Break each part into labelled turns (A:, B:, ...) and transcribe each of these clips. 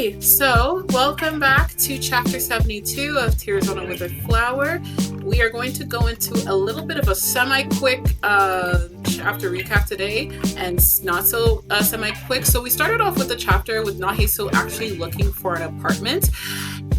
A: Alrighty, so welcome back to chapter 72 of Tears on a Withered Flower. We are going to go into a little bit of a semi-quick chapter recap today, and not so semi-quick. So we started off with the chapter with Naheso actually looking for an apartment,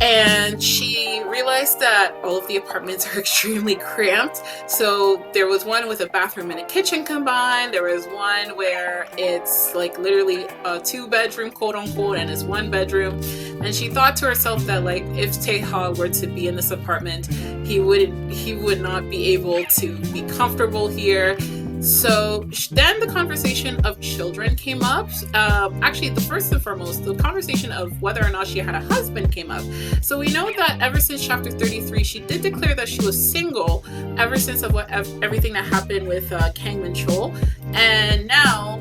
A: and she realized that all of the apartments are extremely cramped. So there was one with a bathroom and a kitchen combined. There was one where it's like literally a 2-bedroom, quote unquote, and it's 1 bedroom. And she thought to herself that like if Taeha were to be in this apartment, he would not be able to be comfortable here. So then the conversation of children came up. Actually, the first and foremost, the conversation of whether or not she had a husband came up. So we know that ever since chapter 33, she did declare that she was single ever since of everything that happened with Kang Min Chol. And now,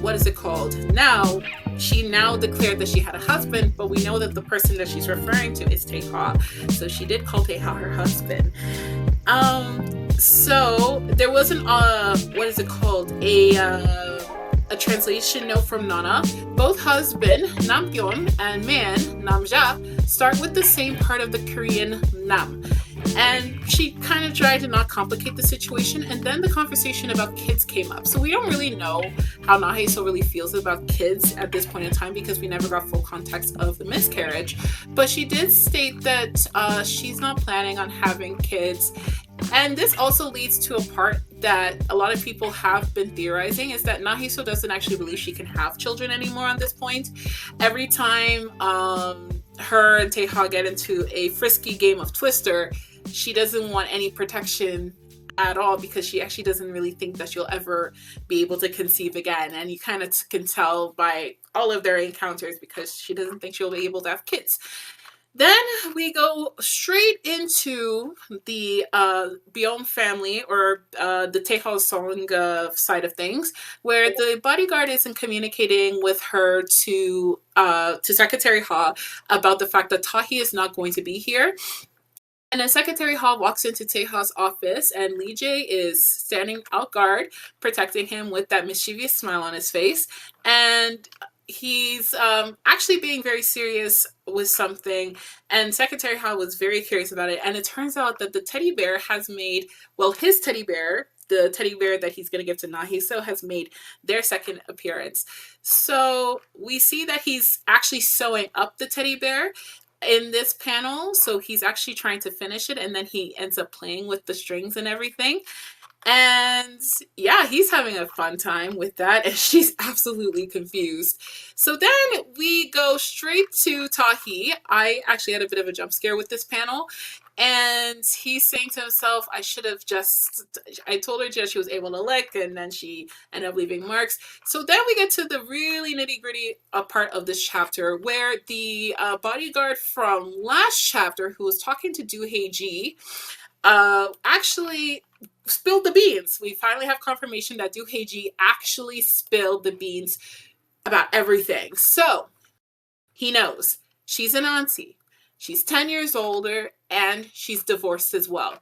A: what is it called? Now, she now declared that she had a husband, but we know that the person that she's referring to is Taeha. So she did call Taeha her husband. So there was an what is it called? A translation note from Nana. Both husband Namgyeon and man Namja start with the same part of the Korean Nam. And she kind of tried to not complicate the situation, and then the conversation about kids came up. So we don't really know how Naheso really feels about kids at this point in time because we never got full context of the miscarriage. But she did state that she's not planning on having kids. And this also leads to a part that a lot of people have been theorizing, is that Naheso doesn't actually believe she can have children anymore at this point. Every time her and Taeha get into a frisky game of Twister, she doesn't want any protection at all because she actually doesn't really think that she'll ever be able to conceive again. And you kind of can tell by all of their encounters because she doesn't think she'll be able to have kids. Then we go straight into the Byeon family, or the Taeha song side of things, where the bodyguard isn't communicating with her to Secretary Ha about the fact that Tahi is not going to be here. And then Secretary Ha walks into Taeha's office, and Lee Jae is standing out guard, protecting him with that mischievous smile on his face. And he's actually being very serious with something, and Secretary Ha was very curious about it. And it turns out that the teddy bear has made, well, his teddy bear, the teddy bear that he's going to give to Naheso, has made their second appearance. So we see that he's actually sewing up the teddy bear in this panel. So he's actually trying to finish it, and then he ends up playing with the strings and everything. And yeah, he's having a fun time with that, and she's absolutely confused. So then we go straight to Tahi. I actually had a bit of a jump scare with this panel, and he's saying to himself, I told her that she was able to lick, and then she ended up leaving marks. So then we get to the really nitty-gritty part of this chapter, where the bodyguard from last chapter, who was talking to Do Hae-ji, actually spilled the beans. We finally have confirmation that Do Hae-ji actually spilled the beans about everything. So he knows she's an auntie. She's 10 years older, and she's divorced as well.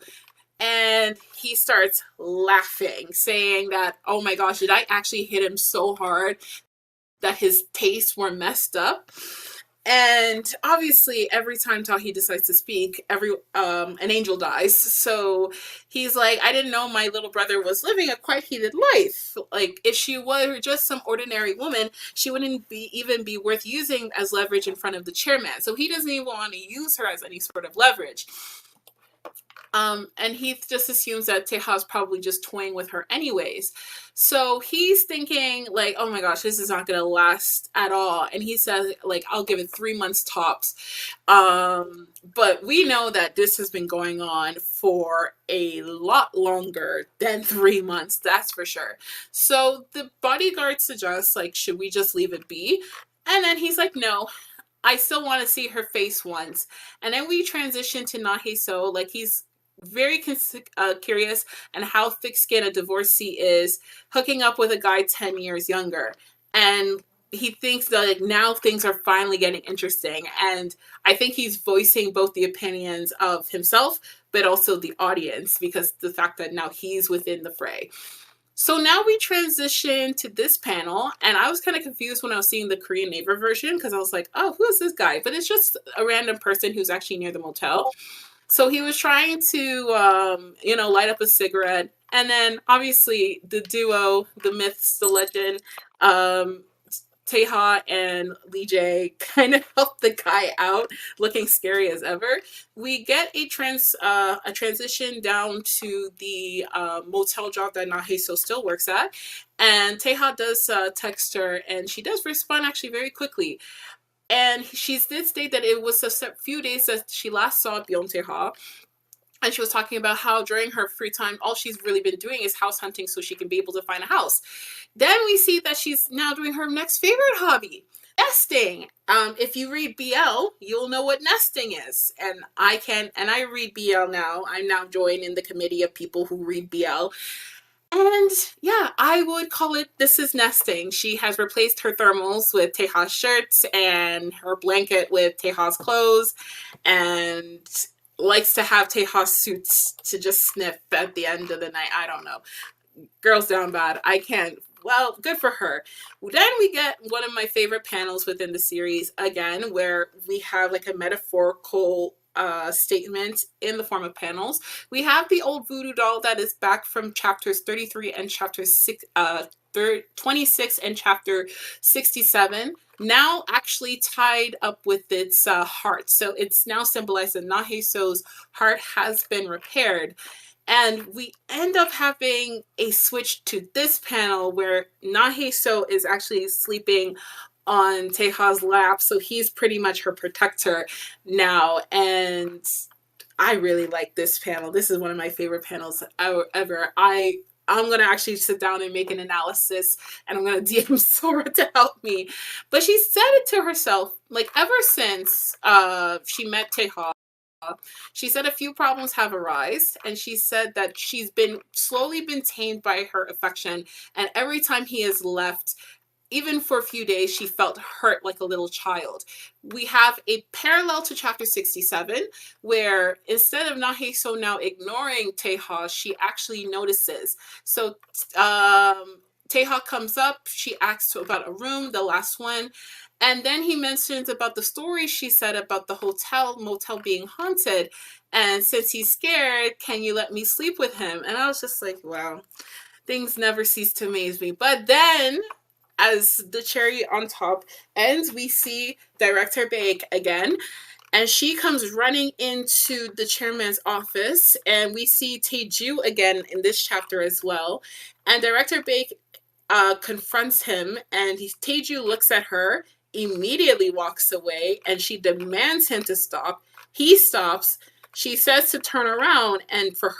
A: And he starts laughing, saying that, oh my gosh, did I actually hit him so hard that his tastes were messed up? And obviously, every time Tahi decides to speak, an angel dies. So he's like, I didn't know my little brother was living a quite heated life. Like, if she were just some ordinary woman, she wouldn't even be worth using as leverage in front of the chairman. So he doesn't even want to use her as any sort of leverage. And he just assumes that Taeha's probably just toying with her anyways. So he's thinking like, oh my gosh, this is not going to last at all. And he says like, I'll give it 3 months tops. But we know that this has been going on for a lot longer than 3 months. That's for sure. So the bodyguard suggests like, should we just leave it be? And then he's like, no, I still want to see her face once. And then we transition to Naheso, like he's very curious and how thick-skinned a divorcee is, hooking up with a guy 10 years younger. And he thinks that like now things are finally getting interesting. And I think he's voicing both the opinions of himself, but also the audience, because the fact that now he's within the fray. So now we transition to this panel, and I was kind of confused when I was seeing the Korean Neighbor version because I was like, oh, who is this guy? But it's just a random person who's actually near the motel. So he was trying to, light up a cigarette. And then obviously the duo, the myths, the legend, um, Taeha and Lee Jae kind of help the guy out, looking scary as ever. We get a transition down to the motel job that Naheso still works at, and Taeha does text her, and she does respond actually very quickly. And she did state that it was a few days that she last saw Byung Taeha, and she was talking about how during her free time, all she's really been doing is house hunting so she can be able to find a house. Then we see that she's now doing her next favorite hobby, nesting. If you read BL, you'll know what nesting is. And I read BL now. I'm now joining the committee of people who read BL. And yeah, I would call it this is nesting. She has replaced her thermals with Teha's shirts and her blanket with Teha's clothes, and likes to have Teha's suits to just sniff at the end of the night. I don't know. Girls down bad. I can't. Well, good for her. Then we get one of my favorite panels within the series again, where we have like a metaphorical statement in the form of panels. We have the old voodoo doll that is back from chapters 33 and chapter 26 and chapter 67, now actually tied up with its heart. So it's now symbolized that Naheso's heart has been repaired. And we end up having a switch to this panel where Naheso is actually sleeping on Teha's lap. So he's pretty much her protector now. And I really like this panel. This is one of my favorite panels ever. I'm going to actually sit down and make an analysis, and I'm going to DM Sora to help me. But she said it to herself, like ever since she met Teha, she said a few problems have arisen, and she said that she's been slowly been tamed by her affection, and every time he has left, even for a few days, she felt hurt like a little child. We have a parallel to chapter 67, where instead of Naheso now ignoring Teha, she actually notices. So Teha comes up, she asks about a room, the last one, and then he mentions about the story she said about the motel being haunted. And since he's scared, can you let me sleep with him? And I was just like, wow, things never cease to amaze me. But then, as the cherry on top ends, we see Director Baek again, and she comes running into the chairman's office, and we see Taeju again in this chapter as well. And Director Baek confronts him, and Taeju looks at her, immediately walks away, and she demands him to stop. He stops. She says to turn around and for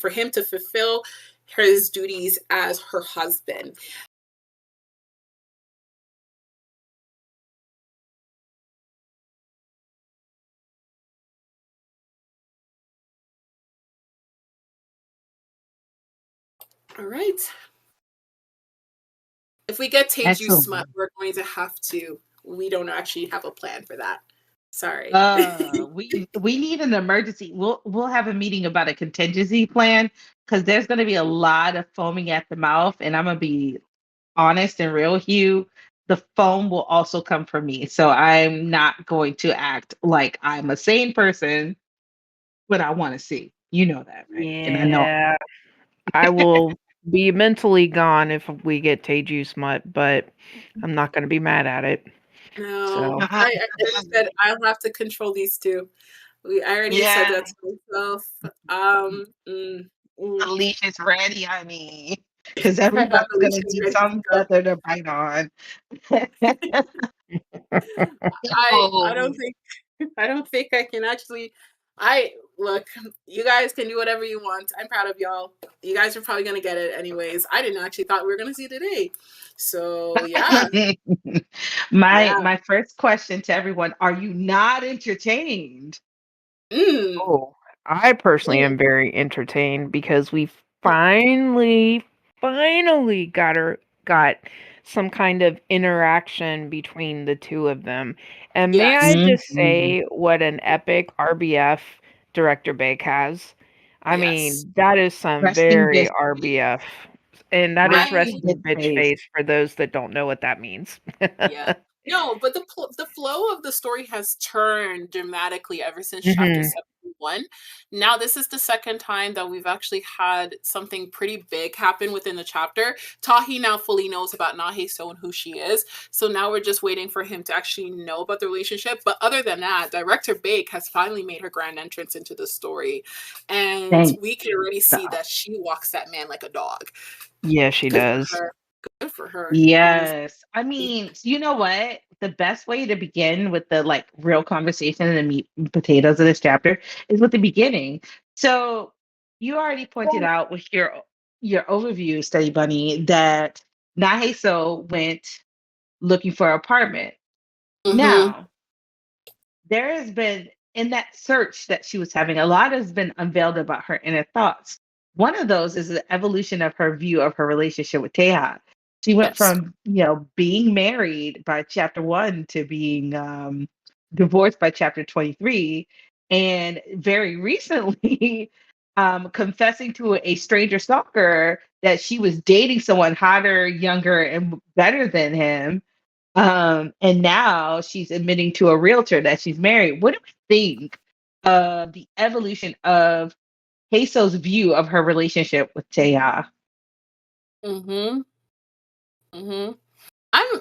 A: him to fulfill his duties as her husband. All right. If we get Taeju smut, we're going to have to. We don't actually have a plan for that. Sorry.
B: We need an emergency. We'll have a meeting about a contingency plan, because there's going to be a lot of foaming at the mouth, and I'm going to be honest and real with you. The foam will also come from me, so I'm not going to act like I'm a sane person. What I want to see, you know that, right? And I know
C: Yeah, I will be mentally gone if we get Teju smut, but I'm not going to be mad at it.
A: No,
C: So
A: I said I'll have to control these two. I already said that to myself.
B: the leash is ready, honey, because
A: I have
B: everybody's
A: the
B: gonna
A: leashes
B: do
A: ready to
B: some
A: go.
B: feather to bite on.
A: I don't think I can actually. I look. You guys can do whatever you want. I'm proud of y'all. You guys are probably gonna get it anyways. I didn't actually thought we were gonna see it today. So yeah.
B: My first question to everyone: are you not entertained?
A: Mm.
C: oh, I personally
A: Mm.
C: am very entertained because we finally got some kind of interaction between the two of them. And may I
A: Yes.
C: just
B: Mhm.
C: say what an epic RBF Director Bake has? I
A: Yes.
C: mean, that is some
B: Resting
C: very
B: bitch.
C: RBF And that is
A: I
C: resting bitch face for those that don't know what that means.
A: Yeah. No, but the flow of the story has turned dramatically ever since chapter
C: Mhm.
A: 71. Now this is the second time that we've actually had something pretty big happen within the chapter. Tahi now fully knows about Naheso and who she is. So now we're just waiting for him to actually know about the relationship. But other than that, director Bake has finally made her grand entrance into the story. And
B: Thank
A: we can already see
B: God.
A: that she walks that man like a dog.
C: Yeah, she
A: Good for
C: does.
A: her. Good for her. Honestly.
B: Yes. I mean, you know what? The best way to begin with the like real conversation and the meat and potatoes of this chapter is with the beginning. So you already pointed out with your overview, Study Bunny, that Naheso went looking for an apartment.
A: Mm-hmm.
B: Now, there has been in that search that she was having, a lot has been unveiled about her inner thoughts. One of those is the evolution of her view of her relationship with Teha. She went
A: Yes.
B: from, being married by chapter 1 to being divorced by chapter 23, and very recently confessing to a stranger stalker that she was dating someone hotter, younger, and better than him, and now she's admitting to a realtor that she's married. What do we think of the evolution of Hazel's view of her relationship with Taya?
A: Mm-hmm. Mm-hmm.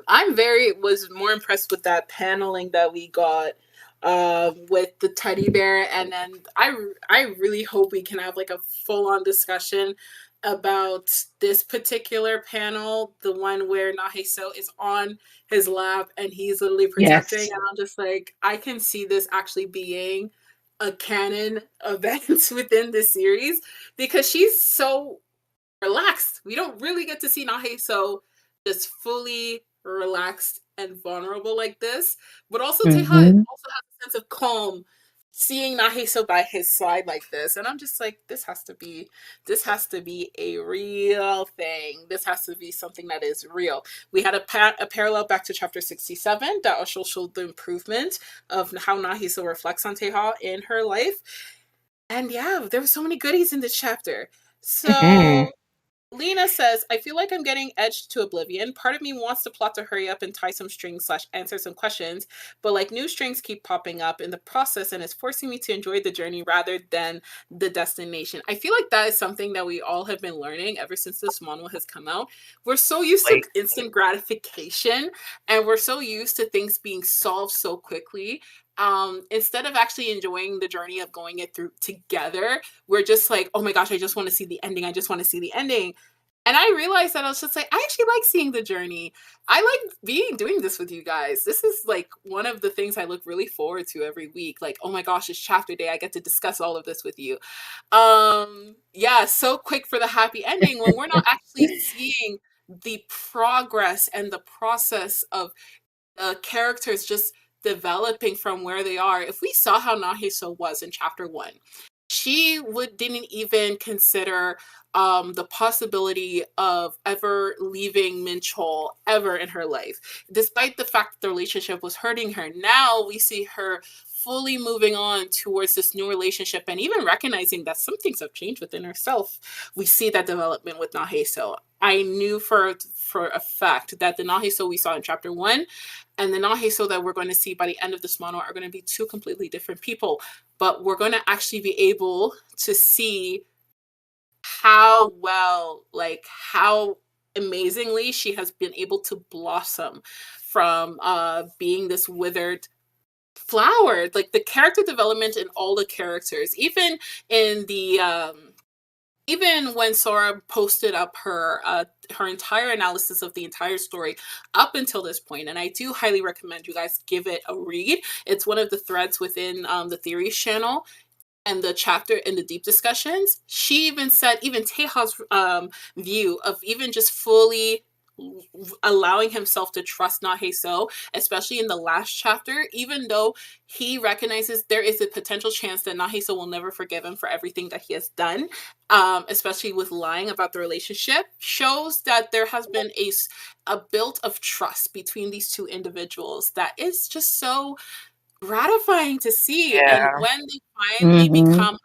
A: I'm very was more impressed with that paneling that we got with the teddy bear, and then I really hope we can have like a full on discussion about this particular panel, the one where Naheso is on his lap and he's literally protecting,
B: Yes.
A: and I'm just like, I can see this actually being a canon event within this series because she's so relaxed. We don't really get to see Naheso just fully relaxed and vulnerable like this. But also Teha
B: Mm-hmm.
A: also has a sense of calm seeing Naheso by his side like this. And I'm just like, this has to be a real thing. This has to be something that is real. We had a parallel back to chapter 67 that also showed the improvement of how Naheso reflects on Teha in her life. And yeah, there were so many goodies in this chapter.
C: Mhm.
A: So Lena says, I feel like I'm getting edged to oblivion. Part of me wants the plot to hurry up and tie some strings / answer some questions, but like new strings keep popping up in the process and it's forcing me to enjoy the journey rather than the destination. I feel like that is something that we all have been learning ever since this manual has come out. We're so used to
C: Like,
A: instant gratification and we're so used to things being solved so quickly. Instead of actually enjoying the journey of going it through together, we're just like, oh my gosh, I just want to see the ending. I just want to see the ending. And I realized that I was just like, I actually like seeing the journey. I like doing this with you guys. This is like one of the things I look really forward to every week. Like, oh my gosh, it's chapter day. I get to discuss all of this with you. Yeah, so quick for the happy ending when we're not actually seeing the progress and the process of characters just developing from where they are. If we saw how Naheso was in chapter 1, she didn't even consider the possibility of ever leaving Minchol ever in her life, despite the fact that the relationship was hurting her. Now we see her fully moving on towards this new relationship and even recognizing that some things have changed within herself. We see that development with Naheso. I knew for a fact that the Naheso we saw in chapter 1 and the Naheso that we're going to see by the end of this mono are going to be two completely different people. But we're going to actually be able to see how well, like how amazingly she has been able to blossom from being this withered flower. Like the character development in all the characters, in the even when Sora posted up her entire analysis of the entire story up until this point, and I do highly recommend you guys give it a read. It's one of the threads within the Theories channel and the chapter in the deep discussions. She even said, even Teha's view of even just fully allowing himself to trust Naheso, especially in the last chapter, even though he recognizes there is a potential chance that Naheso will never forgive him for everything that he has done, especially with lying about the relationship, shows that there has been a build of trust between these two individuals that is just so gratifying to see. And
C: yeah.
A: when they finally
B: Mm-hmm.
A: become a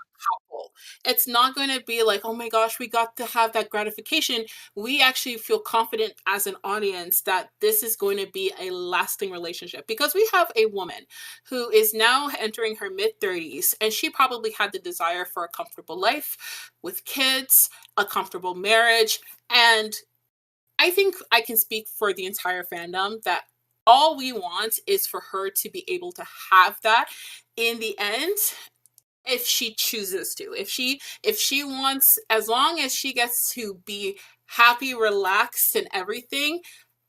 A: comfortable. It's not going to be like, oh my gosh, we got to have that gratification. We actually feel confident as an audience that this is going to be a lasting relationship, because we have a woman who is now entering her mid-30s, and she probably had the desire for a comfortable life with kids, a comfortable marriage. And I think I can speak for the entire fandom that all we want is for her to be able to have that in the end, if she chooses to. If she wants, as long as she gets to be happy, relaxed, and everything,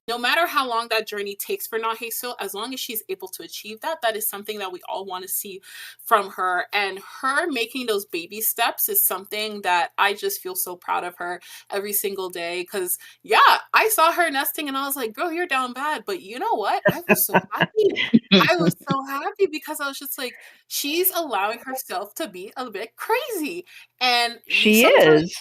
A: no matter how long that journey takes for Naheso, as long as she's able to achieve that, that is something that we all want to see from her. And her making those baby steps is something that I just feel so proud of her every single day. Because, yeah, I saw her nesting and I was like, girl, you're down bad. But you know what? I was so happy. I was so happy because I was just like, she's allowing herself to be a bit crazy. And
C: She
A: sometimes,
C: is.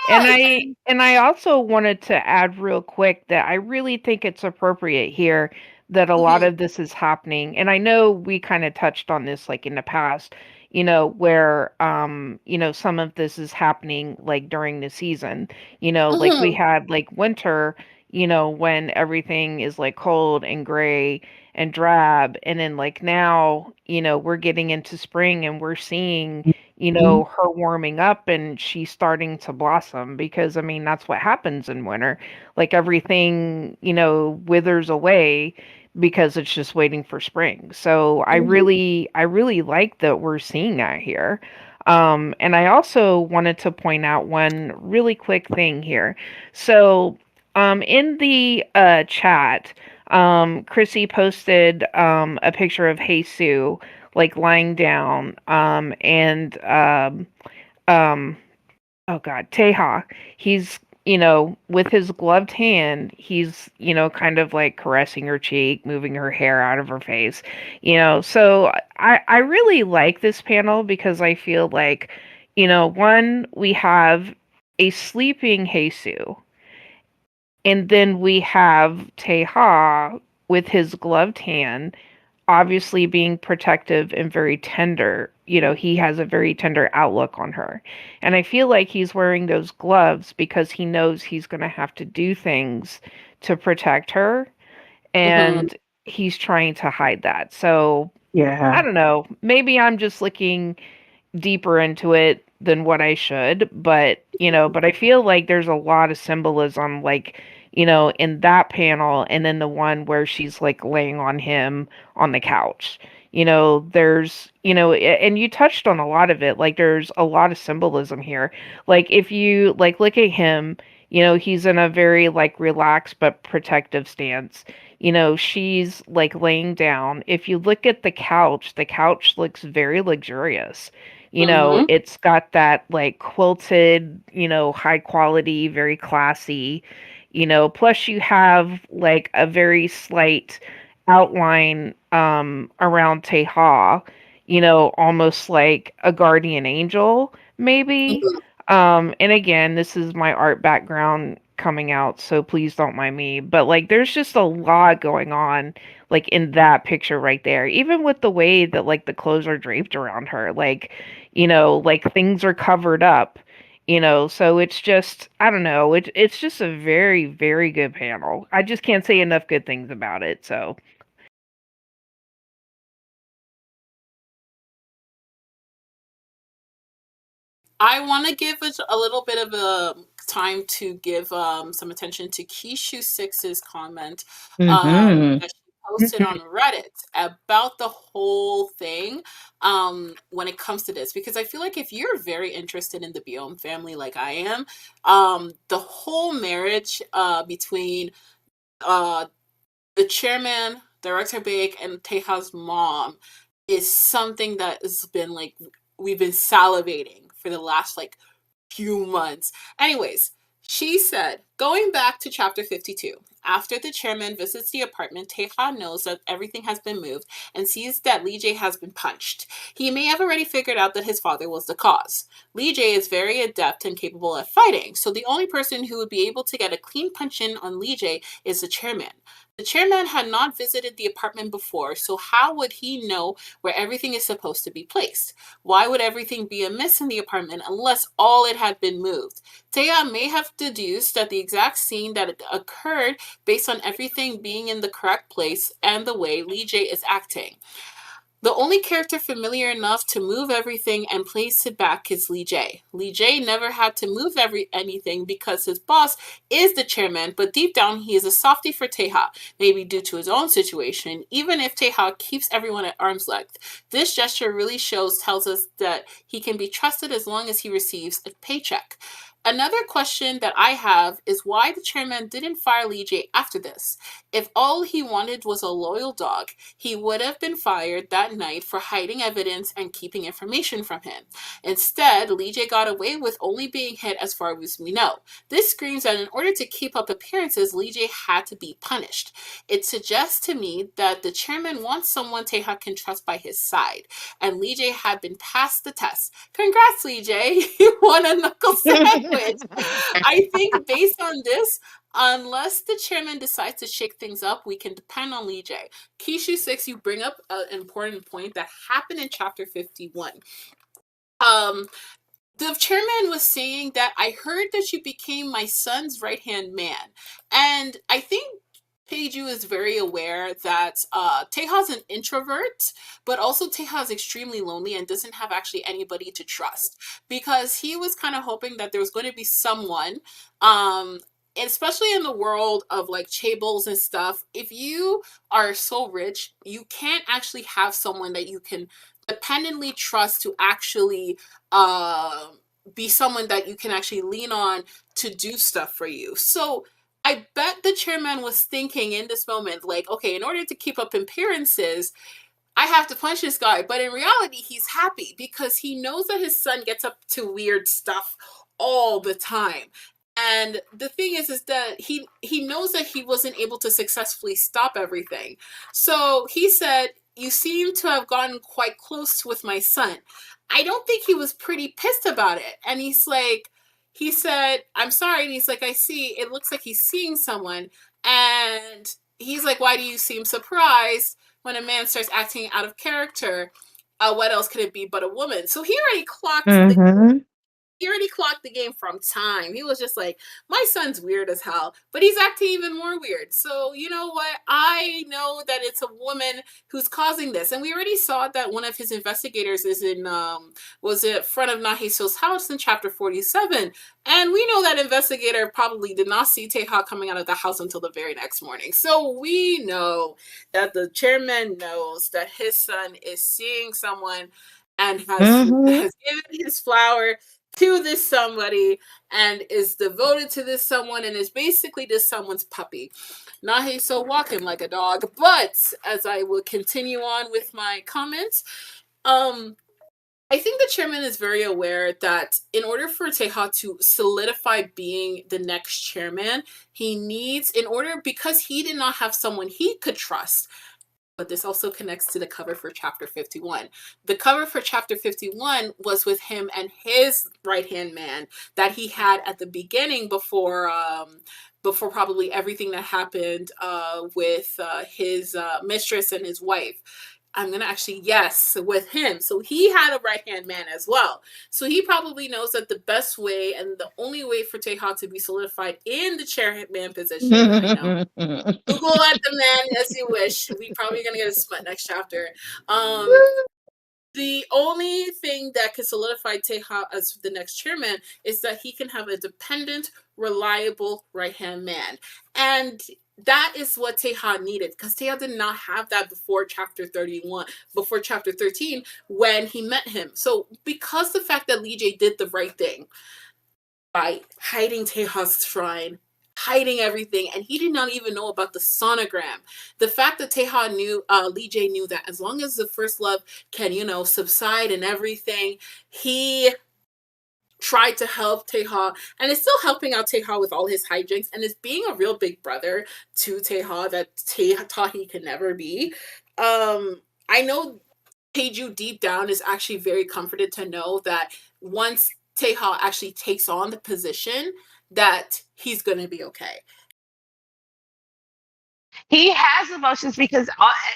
C: And
A: yes,
C: I
A: and
C: and I also wanted to add real quick that I really think it's appropriate here that a lot
A: mhm,
C: of this is happening. And I know we kind of touched on this like in the past, where some of this is happening like during the season. Like we
A: mhm,
C: had like winter, when everything is like cold and gray and drab, and then like now, we're getting into spring and we're seeing
B: Mhm.
C: her warming up and she's starting to blossom, because I mean that's what happens in winter. Like everything, withers away because it's just waiting for spring. So
A: mhm.
C: I really like that we're seeing that here. And I also wanted to point out one really quick thing here. So in the chat, Chrissy posted a picture of Hey Sue like lying down, and um oh god, Teha, he's with his gloved hand, he's kind of like caressing her cheek, moving her hair out of her face. So I really like this panel because I feel like, one, we have a sleeping Heisu, and then we have Teha with his gloved hand, obviously being protective and very tender. He has a very tender outlook on her. And I feel like he's wearing those gloves because he knows he's going to have to do things to protect her.
A: Mhm.
C: And he's trying to hide that. So I
B: Yeah.
C: don't know. Maybe I'm just looking deeper into it than what I should, but I feel like there's a lot of symbolism, like, in that panel and then the one where she's like laying on him on the couch. There's, and you touched on a lot of it. Like there's a lot of symbolism here. Like if you like look at him, he's in a very like relaxed but protective stance. She's like laying down. If you look at the couch looks very luxurious.
A: Mhm.
C: It's got that like quilted, high quality, very classy, plus you have like a very slight outline around Teha, almost like a guardian angel, maybe.
A: Mhm.
C: And again, this is my art background coming out, so please don't mind me. But like there's just a lot going on like in that picture right there. Even with the way that like the clothes are draped around her. Like, like things are covered up. So it's just I don't know, it's just a very, very good panel. I just can't say enough good things about it. So
A: I want to give it a little bit of a time to give some attention to Kishu Six's comment
B: Hmm.
A: that she posted on Reddit about the whole thing when it comes to this, because I feel like if you're very interested in the Biome family like I am, the whole marriage between uh, the chairman, Director Bake, and Teja's mom is something that has been like we've been salivating for the last few months. Anyways, she said, going back to chapter 52, After the chairman visits the apartment, Taeha knows that everything has been moved and sees that Lee Jae has been punched. He may have already figured out that his father was the cause. Lee Jae is very adept and capable at fighting, so the only person who would be able to get a clean punch-in on Lee Jae is the chairman. The chairman had not visited the apartment before, so how would he know where everything is supposed to be placed? Why would everything be amiss in the apartment unless all it had been moved? Taeha may have deduced that the exact scene that occurred based on everything being in the correct place and the way Lee Jae is acting. The only character familiar enough to move everything and place it back is Lee Jae. Lee Jae never had to move anything because his boss is the chairman, but deep down he is a softie for Taeha, maybe due to his own situation, even if Taeha keeps everyone at arm's length. This gesture really tells us that he can be trusted as long as he receives a paycheck. Another question that I have is why the chairman didn't fire Lee Jae after this. If all he wanted was a loyal dog, he would have been fired that night for hiding evidence and keeping information from him. Instead, Lee Jae got away with only being hit as far as we know. This screams that in order to keep up appearances, Lee Jae had to be punished. It suggests to me that the chairman wants someone Taeha can trust by his side, and Lee Jae had been passed the test. Congrats, Lee Jae! You won a knuckle sandwich! I think based on this, unless the chairman decides to shake things up, we can depend on Lee Jae. Kishu 6, you bring up an important point that happened in chapter 51. The chairman was saying that I heard that you became my son's right-hand man. And I think Peiju is very aware that Taeha's an introvert, but also Taeha is extremely lonely and doesn't have actually anybody to trust. Because he was kind of hoping that there was going to be someone, especially in the world of like chaebols and stuff, if you are so rich, you can't actually have someone that you can dependently trust to actually be someone that you can actually lean on to do stuff for you. So I bet the chairman was thinking in this moment, like, okay, in order to keep up appearances, I have to punch this guy. But in reality, he's happy because he knows that his son gets up to weird stuff all the time. And the thing is that he knows that he wasn't able to successfully stop everything. So he said, you seem to have gotten quite close with my son. I don't think he was pretty pissed about it. And he's like, he said, I'm sorry. And he's like, I see, it looks like he's seeing someone. And he's like, why do you seem surprised when a man starts acting out of character? What else could it be but a woman? So he already clocked he already clocked the game from time. He was just like, my son's weird as hell, but he's acting even more weird. So you know what? I know that it's a woman who's causing this. And we already saw that one of his investigators is in, was in front of Nahiso's house in chapter 47. And we know that investigator probably did not see Taeha coming out of the house until the very next morning. So we know that the chairman knows that his son is seeing someone and has given his flower to this somebody and is devoted to this someone and is basically this someone's puppy. Nahiso walking like a dog. But as I will continue on with my comments, I think the chairman is very aware that in order for Taeha to solidify being the next chairman, he needs, because he did not have someone he could trust. But this also connects to the cover for chapter 51. The cover for chapter 51 was with him and his right-hand man that he had at the beginning before probably everything that happened with his mistress and his wife. I'm going to actually, yes, with him. So he had a right-hand man as well. So he probably knows that the best way and the only way for Taeha to be solidified in the chairman position, I know. Google at the man as you wish. We probably going to get a smut next chapter. The only thing that can solidify Taeha as the next chairman is that he can have a dependent, reliable right-hand man. And that is what Taeha needed, because Taeha did not have that before chapter 13, when he met him. So because the fact that Lee Jae did the right thing by hiding Taeha's shrine, hiding everything, and he did not even know about the sonogram. The fact that Taeha knew, Lee Jae knew that as long as the first love can, subside and everything, he tried to help Taeha and is still helping out Taeha with all his hijinks and is being a real big brother to Taeha that Taeha can never be. I know Taeju deep down is actually very comforted to know that once Taeha actually takes on the position, that he's going to be okay.
B: He has emotions because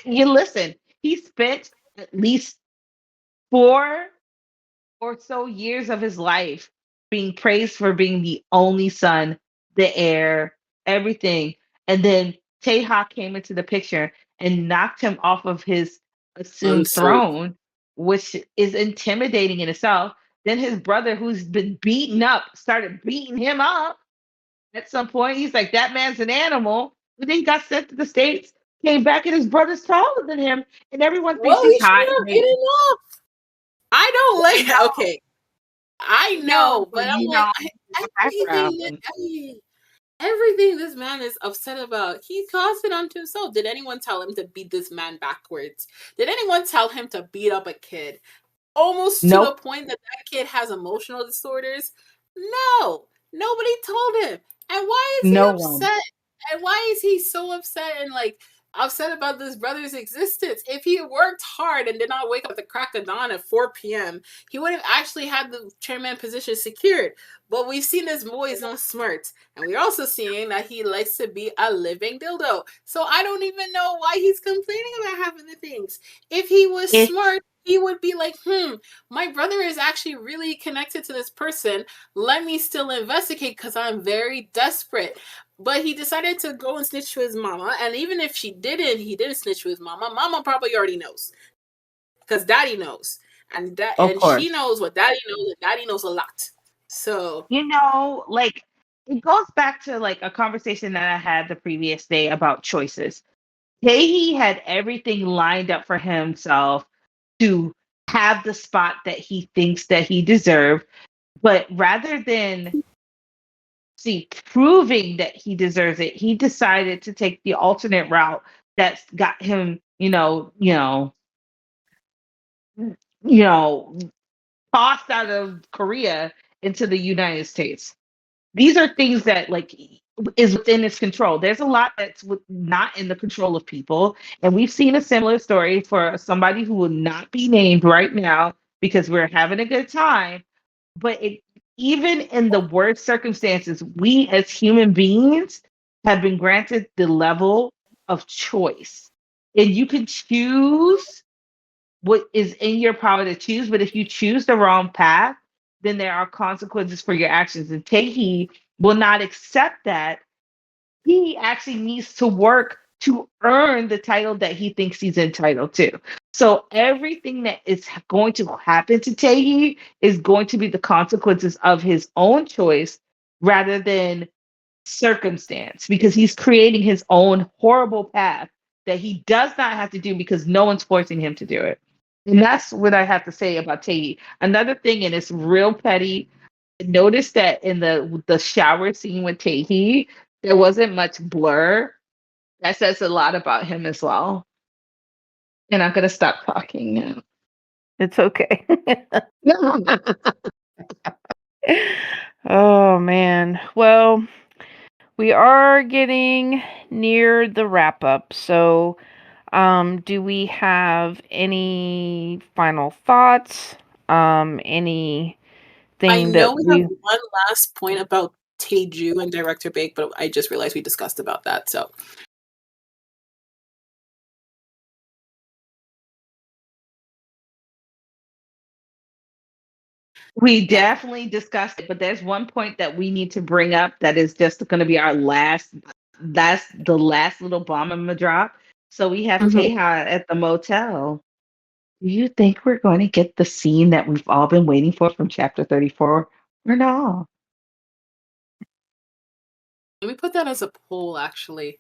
B: you listen. He spent at least 4 or so years of his life being praised for being the only son, the heir, everything. And then Teha came into the picture and knocked him off of his assumed
A: So,
B: throne, which is intimidating in itself. Then his brother, who's been beaten up, started beating him up at some point. He's like, that man's an animal. But then he got sent to the States, came back, and his brother's taller than him. And everyone thinks
A: well,
B: he's
A: he
B: hot.
A: should have hit him off. I don't like. Okay, I know, but I'm
B: you
A: like,
B: know, background.
A: everything this man is upset about, he caused it onto himself. Did anyone tell him to beat this man backwards? Did anyone tell him to beat up a kid? Almost to the
B: Nope.
A: point that kid has emotional disorders? No, nobody told him. And why is he
B: No one.
A: upset? And why is he so upset and like upset about this brother's existence? If he worked hard and did not wake up at the crack of dawn at 4 p.m., he would have actually had the chairman position secured. But we've seen this boy is not smart. And we're also seeing that he likes to be a living dildo. So I don't even know why he's complaining about having the things. If he was smart, he would be like, my brother is actually really connected to this person. Let me still investigate because I'm very desperate. But he decided to go and snitch to his mama. And even if he didn't snitch to his mama. Mama probably already knows. Because daddy knows. And she knows what daddy knows. And daddy knows a lot. So,
B: like, it goes back to like a conversation that I had the previous day about choices. He had everything lined up for himself to have the spot that he thinks that he deserved, but rather than proving that he deserves it, he decided to take the alternate route that's got him, tossed out of Korea into the United States. These are things that like is within his control. There's a lot that's not in the control of people, and we've seen a similar story for somebody who will not be named right now because we're having a good time. But even in the worst circumstances, we as human beings have been granted the level of choice, and you can choose what is in your power to choose. But if you choose the wrong path, then there are consequences for your actions. And Taehi will not accept that. He actually needs to work to earn the title that he thinks he's entitled to. So everything that is going to happen to Taehi is going to be the consequences of his own choice rather than circumstance, because he's creating his own horrible path that he does not have to do because no one's forcing him to do it. And that's what I have to say about Taehi. Another thing, and it's real petty, notice that in the shower scene with Taehi, there wasn't much blur. That says a lot about him as well. And I'm gonna stop talking now.
C: It's okay. Oh man. Well, we are getting near the wrap up. So, do we have any final thoughts? Anything
A: I know
C: that
A: we have one last point about Taeju and Director Bake, but I just realized we discussed about that. So,
B: we definitely discussed it, but there's one point that we need to bring up that is just going to be our the last little bomb in the drop. So we have Teha at the motel. Do you think we're going to get the scene that we've all been waiting for from chapter 34 or no?
A: let me put that as a poll, actually.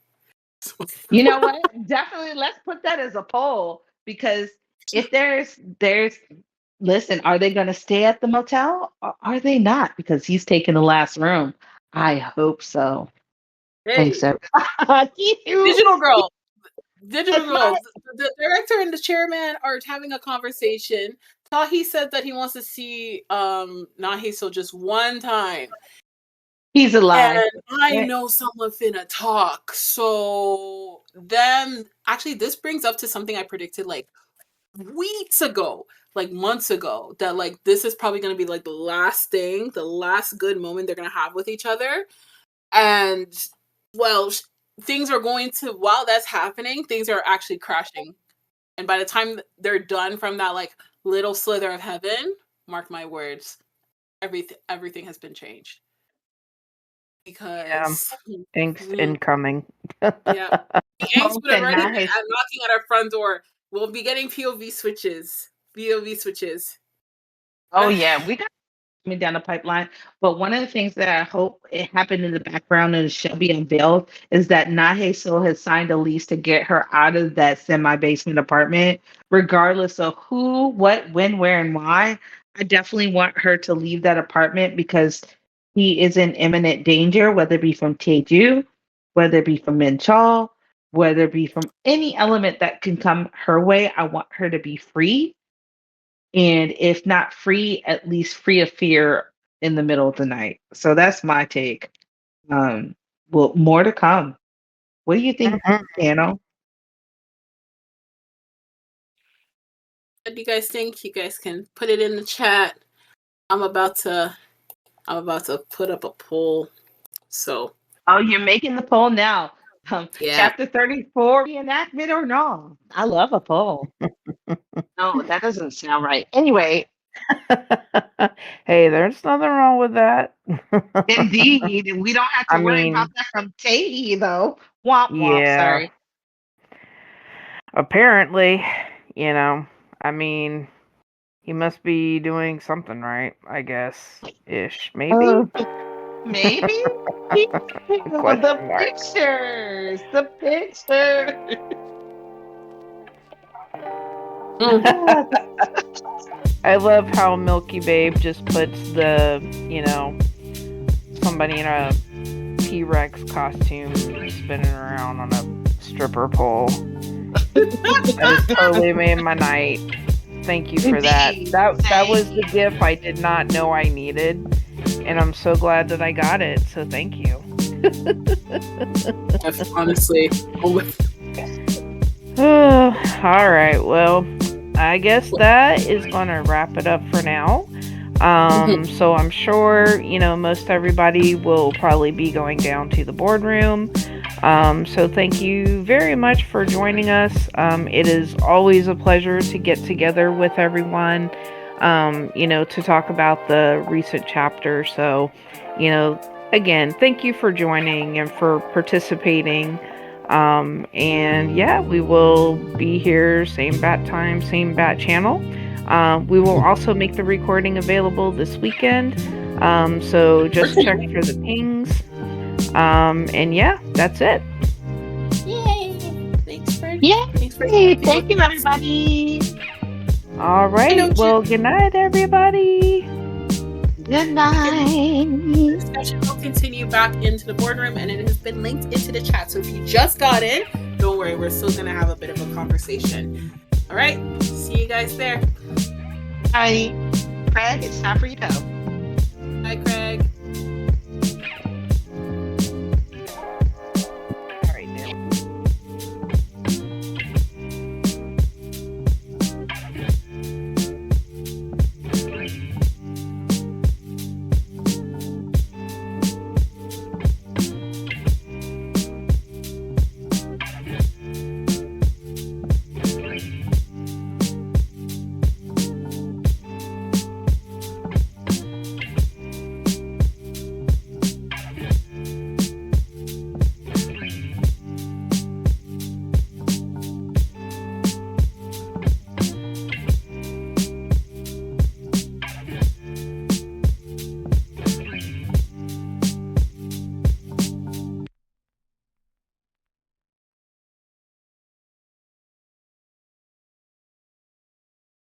B: You know what? Definitely let's put that as a poll, because if there's listen, are they going to stay at the motel or are they not? Because he's taking the last room. I hope so.
A: Hey,
B: Thanks, sir.
A: Digital Girl. The director and the chairman are having a conversation. Tahi said that he wants to see Naheso just one time.
B: He's alive.
A: And I know someone finna talk. So then actually this brings up to something I predicted like weeks ago, like months ago, that like this is probably gonna be like the last thing, the last good moment they're gonna have with each other. And well, things are going to, while that's happening, things are actually crashing. And by the time they're done from that like little slither of heaven, mark my words, everything has been changed. Because
C: angst incoming.
A: yeah, the angst would have already been
B: Nice.
A: knocking at our front door. We'll be getting POV switches.
B: Oh yeah, we got coming down the pipeline. But one of the things that I hope it happened in the background and shall be unveiled is that Naheso has signed a lease to get her out of that semi-basement apartment, regardless of who, what, when, where, and why. I definitely want her to leave that apartment because he is in imminent danger, whether it be from Taeju, whether it be from Minchal, whether it be from any element that can come her way. I want her to be free, and if not free, at least free of fear in the middle of the night. So that's my take. Well, more to come. What do you think, Dano?
A: What do you guys think? You guys can put it in the chat. I'm about to put up a poll. So
B: Oh, you're making the poll now.
A: yeah.
B: Chapter 34, reenactment or no? I love a poll. No, that doesn't sound right. Anyway,
C: Hey, there's nothing wrong with that.
B: indeed, we don't have to
C: I
B: worry
C: mean,
B: about that from Tae, though. Womp womp.
C: yeah.
B: Sorry.
C: Apparently, I mean, he must be doing something right, I guess, ish, maybe.
B: Maybe.
C: Question
B: The
C: mark.
B: pictures. The pictures.
C: I love how Milky Babe just puts the, somebody in a T-Rex costume spinning around on a stripper pole. That has totally made my night. Thank you for that. That was the gift I did not know I needed, and I'm so glad that I got it. So thank you.
A: Honestly.
C: All right. Well, I guess that is going to wrap it up for now. So I'm sure, most everybody will probably be going down to the boardroom. So thank you very much for joining us. It is always a pleasure to get together with everyone, to talk about the recent chapter. So, again, thank you for joining and for participating. And yeah, we will be here same bat time, same bat channel. We will also make the recording available this weekend. So just check for the pings. And yeah, that's it.
A: Yay! Thanks for
B: Thank you, everybody.
C: All right. Well, good night, everybody.
B: Good night.
A: The discussion will continue back into the boardroom, and it has been linked into the chat. So if you just got in, don't worry, we're still gonna have a bit of a conversation. All right, see you guys there.
B: Hi, Craig. It's time for you to go.
A: Bye, Craig.